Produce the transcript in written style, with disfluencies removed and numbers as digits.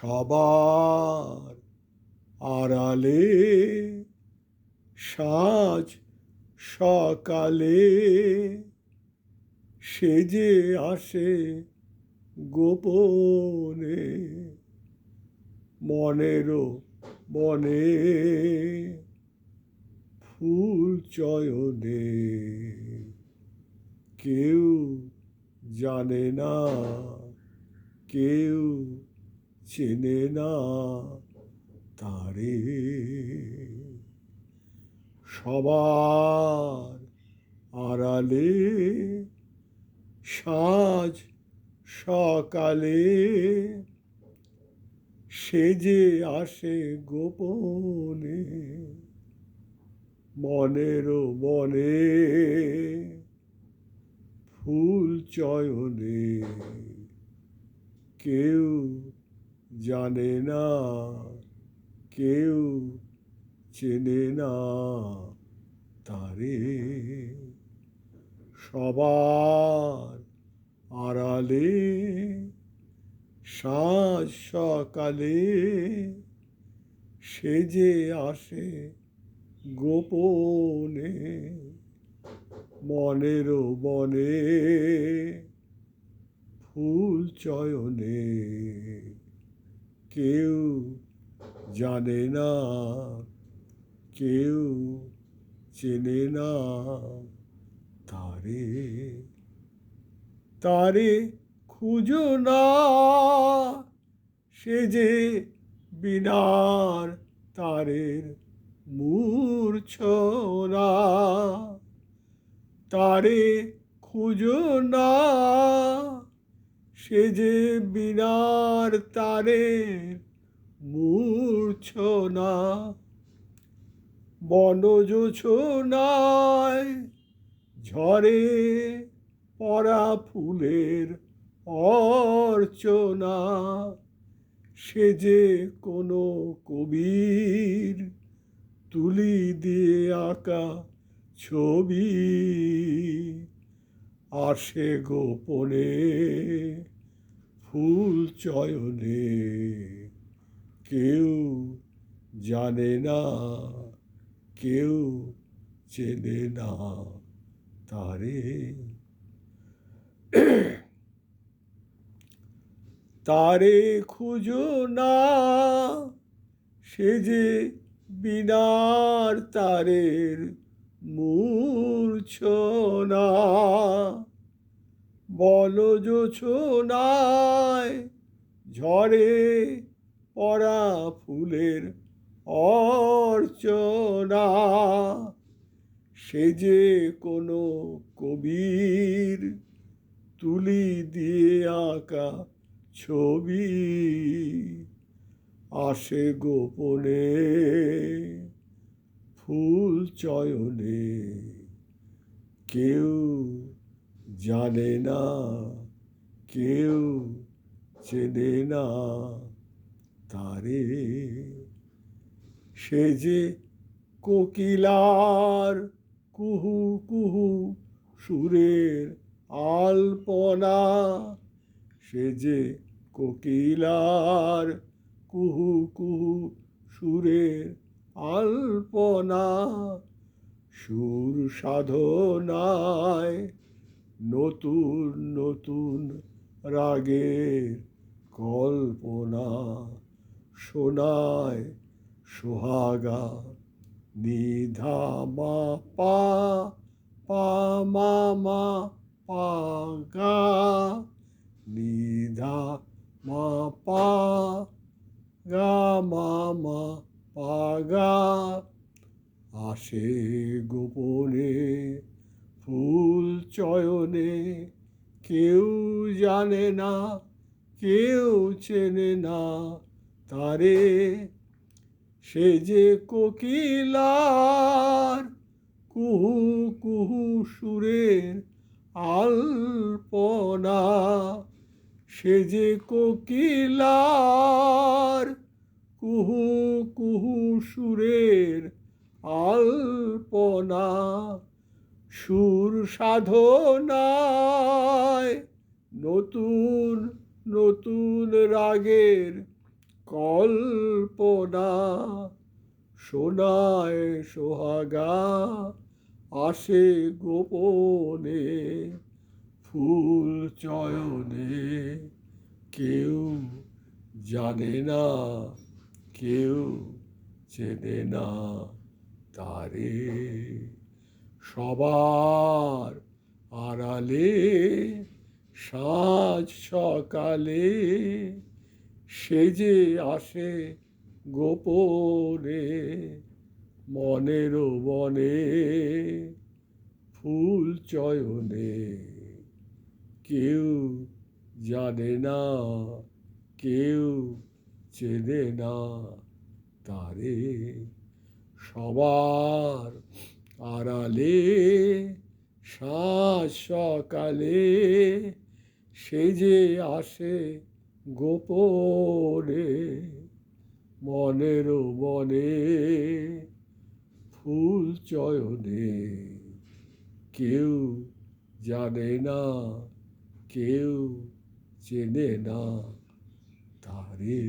সবার আড়ালে সাজ সকালে সেজে আসে গোপনে মনেরও বনে ফুল চয়নে কেউ জানে না কেউ চেনে না তারে সবার আড়ালে সাজ সকালে সেজে আসে গোপনে মনেরও বনে ফুল চয়নে কেউ জানে না কেউ চেনে না তারে সবার আড়ালে সাজ সকালে সেজে আসে গোপনে মনেরও বনে ফুল চয়নে কেউ জানে না কেউ চেনে না তারে তারে খুঁজো না সে যে বিনার তারের মূর্ছনা তারে খুঁজো না সে যে বিনার তারের মূর্ছনা বনজ ছোনায় ঝরে পরা ফুলের অর্চনা সে যে কোনো কবির তুলি দিয়ে আঁকা ছবি আসে গোপনে ফুল চয়নে কেউ জানে না কেউ চেনে না তারে তারে খুঁজো না সে যে বিনার তারের মূর্ছনা বনজ ছোনায় ঝরে পরা ফুলের অর্চনা সে যে কোনো কবির তুলি দিয়ে আঁকা ছবি আসে গোপনে ফুল চয়নে কেউ জানে না কেউ চেনে না তারে সে যে কোকিলার কুহু কুহু সুরের আলপনা সে যে কোকিলার কুহু কুহু সুরের আলপনা সুর সাধনায় নতুন নতুন রাগের কল্পনা শোনায় সোহাগা নিধা মা পা পা মা মা পা গা নিধা মা পা গা মা মা পা গা আসে গোপনে ফুল চয়নে কেউ জানে না কেউ চেনে না তারে সে যে কোকিলার কুহু কুহু সুরের আলপনা সে যে কোকিলার কুহু কুহু সুরের আলপনা সুর সাধনায় নতুন নতুন রাগের কল্পনা শোনায় সোহাগা আসে গোপনে ফুল চয়নে কেউ জানে না কেউ চেনে না তারে সবার আড়ালে সাজ সকালে সেজে আসে গোপনে মনের বনে ফুল চয়নে কেউ জানে না কেউ চেনে না তারে সবার আড়ালে সাজ সকালে সেজে আসে গোপনে মনের বনে ফুল চয়নে কেউ জানে না কেউ চেনে না তারে।